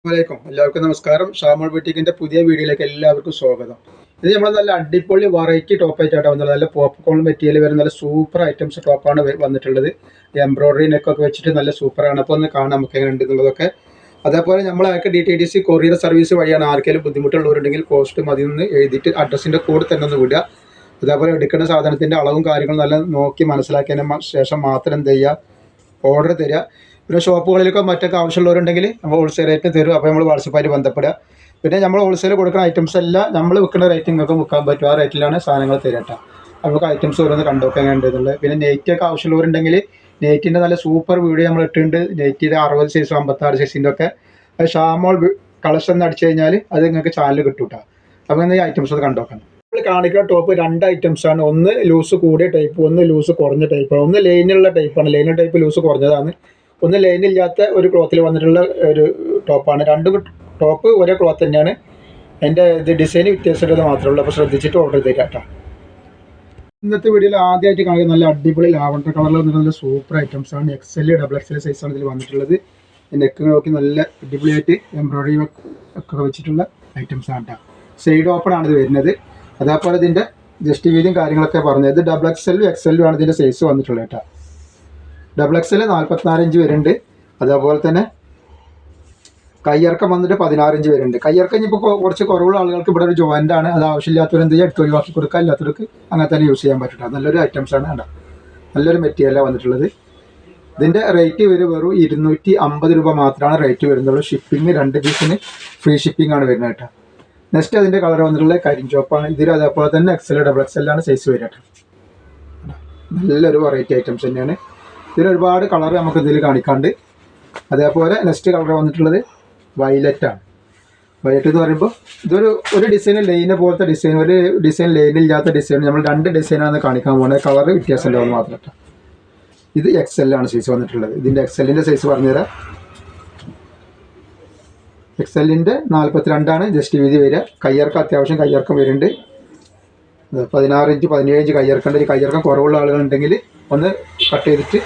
വലൈക്കും എല്ലാവർക്കും നമസ്കാരം. ഷാമോൾ ബുട്ടീക്കിന്റെ പുതിയ വീഡിയോയിലേക്ക് എല്ലാവർക്കും സ്വാഗതം. ഇത് നമ്മൾ നല്ല അടിപൊളി വെറൈറ്റി ടോപ്പായിട്ടാണ് വന്നത്. നല്ല പോപ്കോൺ മെറ്റീരിയൽ വരുന്ന നല്ല സൂപ്പർ ഐറ്റംസ് ടോപ്പാണ് വന്നിട്ടുള്ളത്. എംബ്രോയിഡറി നെക്കൊക്കെ വെച്ചിട്ട് നല്ല സൂപ്പറാണ്. അപ്പോൾ ഒന്ന് കാണാം നമുക്ക് എങ്ങനെ ഉണ്ട് എന്നുള്ളതൊക്കെ. അതേപോലെ നമ്മൾ അയക്ക് DTDC കൊറിയർ സർവീസ് വഴിയാണ്. ആർക്കെങ്കിലും ബുദ്ധിമുട്ടുള്ളവരുണ്ടെങ്കിൽ കോസ്റ്റ് അതിൽ നിന്ന് എഴുതിയിട്ട് അഡ്രസ്സിൻ്റെ കൂടെ തന്നെ ഒന്ന് വിടുക. അതേപോലെ എടുക്കുന്ന സാധനത്തിൻ്റെ അളവും കാര്യങ്ങളും നല്ല നോക്കി മനസ്സിലാക്കിയതിന് ശേഷം മാത്രം എന്ത് ചെയ്യുക, ഓർഡർ തരിക. പിന്നെ ഷോപ്പുകളിലൊക്കെ മറ്റൊക്കെ ആവശ്യമുള്ളവരുണ്ടെങ്കിൽ നമ്മൾ ഹോൾസെയിൽ റേറ്റിന് തരും. അപ്പോൾ നമ്മൾ വാട്സപ്പായിട്ട് ബന്ധപ്പെടുക. പിന്നെ നമ്മൾ ഹോൾസെയിൽ കൊടുക്കുന്ന ഐറ്റംസ് എല്ലാം നമ്മൾ വിൽക്കുന്ന റേറ്റിങ്ങൊക്കെ വിൽക്കാൻ പറ്റും. ആ റേറ്റിലാണ് സാധനങ്ങൾ തരട്ടെ. നമുക്ക് ഐറ്റംസ് ഓരോന്ന് കണ്ടുവെക്കാൻ വേണ്ടതുള്ളത്. പിന്നെ നെയ്റ്റൊക്കെ ആവശ്യമുള്ളവരുണ്ടെങ്കിൽ നെയ്റ്റിൻ്റെ നല്ല സൂപ്പർ വീഡിയോ നമ്മൾ ഇട്ടിട്ടുണ്ട്. നെയ്റ്റിൻ്റെ 60 സൈസ് 56 സൈസിൻ്റെ ഒക്കെ ഷാമോൾ കളക്ഷൻ എന്ന് അടിച്ചു കഴിഞ്ഞാൽ അത് നിങ്ങൾക്ക് ചാനൽ കിട്ടും കേട്ടോ. അപ്പോൾ ഈ ഐറ്റംസ് ഒന്ന് കണ്ടുവെക്കണം. നമ്മൾ കാണിക്കുന്ന ടോപ്പ് 2 ഐറ്റംസാണ്. ഒന്ന് ലൂസ് കൂടിയ ടൈപ്പ്, ഒന്ന് ലൂസ് കുറഞ്ഞ ടൈപ്പാണ്. ഒന്ന് ലൈനുള്ള ടൈപ്പാണ്. ലൈന ടൈപ്പ് ലൂസ് കുറഞ്ഞതാണ്. ഒന്ന് ലൈനില്ലാത്ത ഒരു ക്ലോത്തിൽ വന്നിട്ടുള്ള ഒരു ടോപ്പാണ്. 2 ടോപ്പ് ഒരേ ക്ലോത്ത് തന്നെയാണ്. അതിൻ്റെ ഡിസൈൻ വ്യത്യാസമുള്ളത് മാത്രമേ ഉള്ളൂ. അപ്പോൾ ശ്രദ്ധിച്ചിട്ട് ഓർഡർ ചെയ്തേക്കാം കേട്ടോ. ഇന്നത്തെ വീഡിയോയിൽ ആദ്യമായിട്ട് കാണിക്കുന്ന നല്ല അടിപൊളി ലാവണ്ടർ കളറിൽ വന്നിട്ട് നല്ല സൂപ്പർ ഐറ്റംസാണ്. XL XXL സൈസാണ് ഇതിൽ വന്നിട്ടുള്ളത്. നെക്ക് നോക്കി നല്ല അടിപൊളിയായിട്ട് എംബ്രോയിഡറി ഒക്കെ വെച്ചിട്ടുള്ള ഐറ്റംസാണ് കേട്ടോ. സൈഡ് ഓപ്പൺ ആണ് ഇത് വരുന്നത്. അതേപോലെ ഇതിൻ്റെ ജസ്റ്റ് വീതിയും കാര്യങ്ങളൊക്കെ പറഞ്ഞത്. ഇത് XXL XL ആണ് ഇതിൻ്റെ സൈസ് വന്നിട്ടുള്ളത് കേട്ടോ. XXL 44 ഇഞ്ച് വരുന്നുണ്ട്. അതേപോലെ തന്നെ കയ്യിറക്കം വന്നിട്ട് 16 ഇഞ്ച് വരുന്നുണ്ട്. കയ്യിറക്കം ഇനിയിപ്പോൾ കുറച്ച് കുറവുള്ള ആളുകൾക്ക് ഇവിടെ ഒരു ജോയിൻ്റ് ആണ്. അത് ആവശ്യമില്ലാത്തവർ എന്ത് ചെയ്യുക, എടുത്ത് ഒഴിവാക്കി കൊടുക്കുക. ഇല്ലാത്തവർക്ക് അങ്ങനെ തന്നെ യൂസ് ചെയ്യാൻ പറ്റും. നല്ലൊരു ഐറ്റംസാണ് കേട്ടോ. നല്ലൊരു മെറ്റീരിയലാണ് വന്നിട്ടുള്ളത്. ഇതിൻ്റെ റേറ്റ് വെറും 250 രൂപ മാത്രമാണ് റേറ്റ് വരുന്നുള്ളൂ. ഷിപ്പിംഗ് 2 പീസിന് ഫ്രീ ഷിപ്പിംഗ് ആണ് വരുന്നത് കേട്ടോ. നെക്സ്റ്റ് അതിൻ്റെ കളർ വന്നിട്ടുള്ളത് കരിഞ്ചോപ്പാണ്. ഇതിൽ അതേപോലെ തന്നെ XL XXL ആണ് സൈസ് വരിക കേട്ടോ. നല്ലൊരു വെറൈറ്റി ഐറ്റംസ് തന്നെയാണ്. ഇതിലൊരുപാട് കളർ നമുക്ക് ഇതിൽ കാണിക്കാണ്ട്. അതേപോലെ നെക്സ്റ്റ് കളർ വന്നിട്ടുള്ളത് വയലറ്റാണ്. വയലറ്റ് എന്ന് പറയുമ്പോൾ ഒരു ഡിസൈൻ ലൈനെ പോലത്തെ ഡിസൈൻ, ഒരു ഡിസൈൻ ലൈനില്ലാത്ത ഡിസൈൻ. നമ്മൾ 2 ഡിസൈനാണ് കാണിക്കാൻ പോകുന്നത്. കളർ വ്യത്യാസം ഉണ്ടാവുന്നത് മാത്രം കേട്ടോ. ഇത് XL ആണ് സൈസ് വന്നിട്ടുള്ളത്. ഇതിൻ്റെ XLൻ്റെ സൈസ് പറഞ്ഞുതരാം. XLൻ്റെ 42 ആണ് ജസ്റ്റ് വീതി വരിക. കയ്യിറക്കം അത്യാവശ്യം കയ്യിറക്കം വരുന്നുണ്ട്. 16 ഇഞ്ച് 17 ഇഞ്ച് കയ്യിറക്കേണ്ട. ഈ കയ്യിറക്കം കുറവുള്ള ആളുകളുണ്ടെങ്കിൽ ഒന്ന് കട്ട് ചെയ്തിട്ട്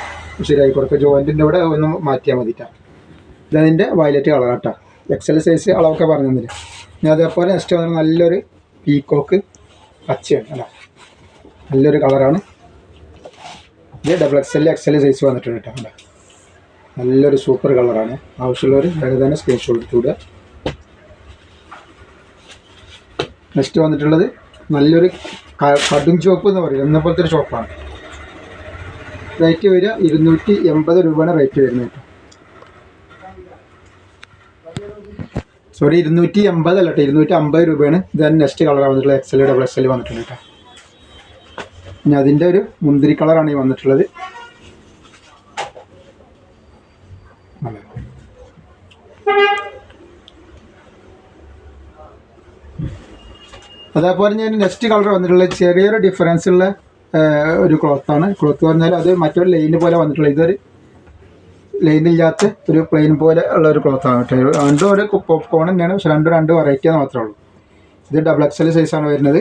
ശരിയായി കൊടുക്കുക. ജോയിൻറ്റിൻ്റെ ഇവിടെ ഒന്ന് മാറ്റിയാൽ മതിട്ടാ. ഇതതിൻ്റെ വയലറ്റ് കളർ കേട്ടോ. XL സൈസ് അളവൊക്കെ പറഞ്ഞു തന്നില്ല. ഞാൻ അതേപോലെ നെക്സ്റ്റ് വന്നിട്ട് നല്ലൊരു പീക്കോക്ക് പച്ചയാണ് അല്ല, നല്ലൊരു കളറാണ്. ഇത് XXL XL സൈസ് വന്നിട്ടുണ്ട് കേട്ടോ. അല്ല, നല്ലൊരു സൂപ്പർ കളറാണ്. ആവശ്യമുള്ളവർ വേറെ തന്നെ സ്ക്രീൻഷോട്ട് എടുത്ത് വിടുക. നെക്സ്റ്റ് വന്നിട്ടുള്ളത് നല്ലൊരു കടും ചോപ്പ് എന്ന് പറയും, എന്ന പോലത്തെ ഒരു ചോപ്പാണ്. റേറ്റ് വരിക 280 രൂപയാണ് റേറ്റ് വരുന്നത് കേട്ടോ. സോറി, 280 അല്ല കേട്ടോ, 250 രൂപയാണ്. ഇതാണ് നെക്സ്റ്റ് കളറാണ് വന്നിട്ടുള്ളത്. XL XXL വന്നിട്ടുണ്ട് കേട്ടോ. പിന്നെ അതിൻ്റെ ഒരു മുന്തിരി കളറാണ് ഈ വന്നിട്ടുള്ളത്. അതേപോലെ ഞാൻ നെക്സ്റ്റ് കളർ വന്നിട്ടുള്ളത് ചെറിയൊരു ഡിഫറൻസ് ഉള്ള ഒരു ക്ലോത്താണ്. ക്ലോത്ത് പറഞ്ഞാൽ അത് മറ്റൊരു ലൈന് പോലെ വന്നിട്ടുള്ളത്. ഇതൊരു ലൈനില്ലാത്ത ഒരു പ്ലെയിൻ പോലെ ഉള്ള ഒരു ക്ലോത്താണ് കേട്ടോ. 2 ഒരു പോപ്കോൺ തന്നെയാണ്, പക്ഷെ 2 വെറൈറ്റിയാണ് മാത്രമേ ഉള്ളൂ. ഇത് XXL സൈസാണ് വരുന്നത്.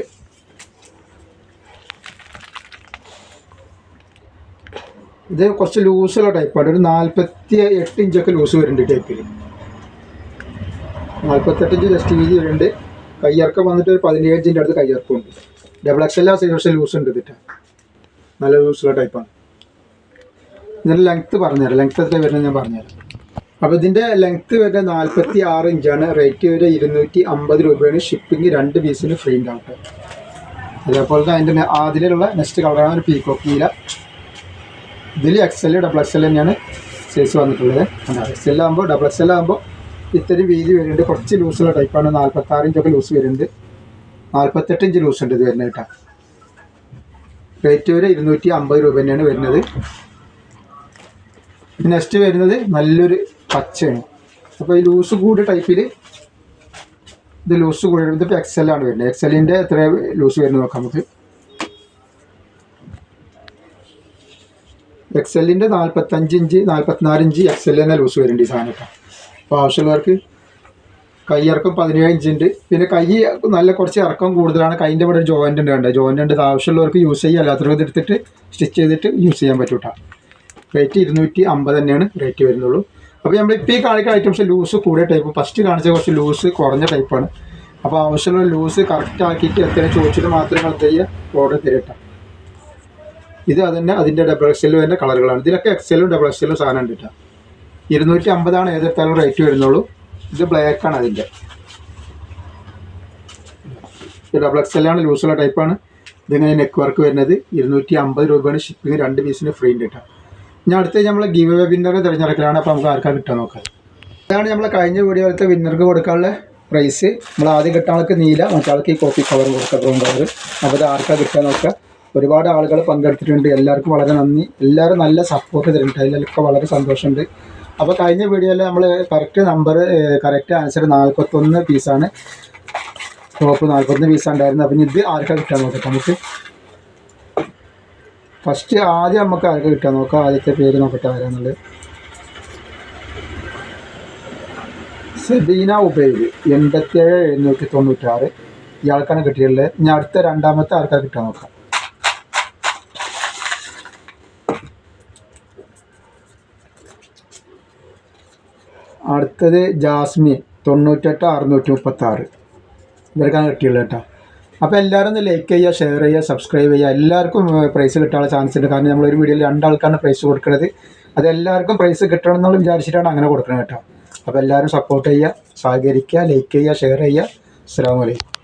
ഇത് കുറച്ച് ലൂസുള്ള ടൈപ്പാണ്. ഒരു 48 ഇഞ്ചൊക്കെ ലൂസ് വരുന്നുണ്ട് ടൈപ്പിൽ. 48 ഇഞ്ച് ജസ്റ്റ് വീതി വരുന്നുണ്ട്. കയ്യിറക്കം വന്നിട്ട് ഒരു 17 ഇഞ്ചിൻ്റെ അടുത്ത് കയ്യിറക്കമുണ്ട്. XXL സൈസ് ലൂസ് ഉണ്ട്. ഇതിട്ട് നല്ല ലൂസുള്ള ടൈപ്പാണ്. ഇതിൻ്റെ ലെങ്ത്ത് പറഞ്ഞുതരാം. ലെങ്ത്ത് എത്ര വരുന്നത് ഞാൻ പറഞ്ഞുതരാം. അപ്പോൾ ഇതിൻ്റെ ലെങ്ത്ത് വരുന്നത് 46 ഇഞ്ചാണ്. റേറ്റ് വരെ 250 രൂപയാണ്. ഷിപ്പിംഗ് 2 പീസിന് ഫ്രീ ഉണ്ടാവും. അതേപോലെ തന്നെ അതിൻ്റെ അതിലുള്ള നെക്സ്റ്റ് കളറാണ് ഒരു പീക്കോക്ക് നീല. ഇതിൽ XL XXL തന്നെയാണ് സൈസ് വന്നിട്ടുള്ളത്. XL ആകുമ്പോൾ XXL ആകുമ്പോൾ ഇത്രയും വീതി വരുന്നുണ്ട്. കുറച്ച് ലൂസുള്ള ടൈപ്പാണ്. 46 ഇഞ്ചൊക്കെ ലൂസ് വരുന്നുണ്ട്. 48 ഇഞ്ച് ലൂസ് ഉണ്ട് ഇത് വരുന്നത് കേട്ടോ. റേറ്റ് വരെ 250 രൂപ തന്നെയാണ് വരുന്നത്. നെക്സ്റ്റ് വരുന്നത് നല്ലൊരു പച്ചയാണ്. അപ്പോൾ ഈ ലൂസ് കൂടിയ ടൈപ്പിൽ ഇത് ലൂസ് കൂടി ഇതിപ്പോൾ XL ആണ് വരുന്നത്. XLൻ്റെ എത്ര ലൂസ് വരുന്നത് നോക്കാം നമുക്ക്. XLൻ്റെ 45 ഇഞ്ച് 44 ഇഞ്ച് XL തന്നെ ലൂസ് വരുന്നുണ്ട് ഈ സാധനം കേട്ടോ. അപ്പോൾ ആവശ്യമുള്ളവർക്ക് കയ്യിറക്കം 17 ഇഞ്ചുണ്ട്. പിന്നെ കൈ നല്ല കുറച്ച് ഇറക്കം കൂടുതലാണ്. കൈൻ്റെ ഇവിടെ ഒരു ജോയിൻ്റ് ഉണ്ട്. ജോയിൻ്റ് ഉണ്ട്. ആവശ്യമുള്ളവർക്ക് യൂസ് ചെയ്യുക. അല്ലാത്തവർക്ക് എടുത്തിട്ട് സ്റ്റിച്ച് ചെയ്തിട്ട് യൂസ് ചെയ്യാൻ പറ്റും കേട്ടോ. റേറ്റ് 250 തന്നെയാണ് റേറ്റ് വരുന്നുള്ളൂ. അപ്പോൾ നമ്മളിപ്പോൾ ഈ കാണിക്കുന്ന ഐറ്റംസ് ലൂസ് കൂടിയ ടൈപ്പ്, ഫസ്റ്റ് കാണിച്ച കുറച്ച് ലൂസ് കുറഞ്ഞ ടൈപ്പാണ്. അപ്പോൾ ആവശ്യമുള്ള ലൂസ് കറക്റ്റ് ആക്കിയിട്ട് എത്രയും ചോദിച്ചിട്ട് മാത്രമേ നിങ്ങൾ എന്ത് ചെയ്യുക ഓർഡർ തരട്ടാം. ഇത് അതന്നെ അതിൻ്റെ ഡബിൾ എക്സലും അതിൻ്റെ കളറുകളാണ്. ഇതിലൊക്കെ എക്സലും ഡബിൾ എക്സലും സാധനം ഉണ്ട് കേട്ടോ. 250 ഏതെടുത്താലും റേറ്റ് വരുന്നുള്ളൂ. ഇത് ബ്ലാക്കാണ് അതിൻ്റെ. ഇത് ഡബിൾ എക്സലാണ്, ലൂസുള്ള ടൈപ്പാണ്. ഇതിങ്ങനെ നെക്ക് വർക്ക് വരുന്നത്. 250 രൂപയാണ് ഷിപ്പിംഗ്, 2 പീസിന് ഫ്രീ ഉണ്ട് കേട്ടോ. ഞാൻ അടുത്ത് നമ്മൾ ഗിവ് അവേ വിന്നറെ തിരഞ്ഞെടുക്കലാണ്. അപ്പോൾ നമുക്ക് ആർക്കാണ് കിട്ടാൻ നോക്കാം. ഇതാണ് നമ്മൾ കഴിഞ്ഞ വീഡിയോയിലത്തെ വിന്നർക്ക് കൊടുക്കാനുള്ള പ്രൈസ്. നമ്മൾ ആദ്യം കിട്ടാൾക്ക് നീല, മറ്റാൾക്ക് ഈ കോഫി കവർ കൊടുക്കുക, ബ്രൗൺ കവർ. അപ്പോൾ ഇത് ആർക്കാണ് കിട്ടാൻ നോക്കുക. ഒരുപാട് ആളുകൾ പങ്കെടുത്തിട്ടുണ്ട്. എല്ലാവർക്കും വളരെ നന്ദി. എല്ലാവരും നല്ല സപ്പോർട്ട് തരുന്നുണ്ട്. അതിലൊക്കെ വളരെ സന്തോഷമുണ്ട്. അപ്പോൾ കഴിഞ്ഞ വീഡിയോയിൽ നമ്മൾ കറക്റ്റ് ആൻസർ 41 പീസാണ്. ടോപ്പ് 41 പീസാണ് ഉണ്ടായിരുന്നത്. അപ്പം ഇത് ആർക്കാണ് കിട്ടാൻ നോക്കാം. നമുക്ക് ഫസ്റ്റ് ആദ്യം നമുക്ക് ആർക്കാണ് കിട്ടാൻ നോക്കാം. ആദ്യത്തെ പേര് നോക്കട്ടെ ആരാന്നുള്ളത്. സെബീന ഉബൈദ് 87,796 ഇയാൾക്കാണ് കിട്ടിയിട്ടുള്ളത്. ഇനി അടുത്ത രണ്ടാമത്തെ ആർക്കാണ് കിട്ടാൻ നോക്കാം. അടുത്തത് ജാസ്മിൻ 98,636 ഇവർക്കാണ് കിട്ടിയുള്ളത് കേട്ടോ. അപ്പോൾ എല്ലാവരും ഒന്ന് ലൈക്ക് ചെയ്യുക, ഷെയർ ചെയ്യുക, സബ്സ്ക്രൈബ് ചെയ്യുക. എല്ലാവർക്കും പ്രൈസ് കിട്ടാനുള്ള ചാൻസ് ഉണ്ട്. കാരണം നമ്മളൊരു വീഡിയോയിൽ 2 ആൾക്കാണ് പ്രൈസ് കൊടുക്കുന്നത്. അത് എല്ലാവർക്കും പ്രൈസ് കിട്ടണം എന്നുള്ള വിചാരിച്ചിട്ടാണ് അങ്ങനെ കൊടുക്കുന്നത് കേട്ടോ. അപ്പോൾ എല്ലാവരും സപ്പോർട്ട് ചെയ്യുക, സഹകരിക്കുക, ലൈക്ക് ചെയ്യുക, ഷെയർ ചെയ്യുക. അസ്സലാമു അലൈക്കും.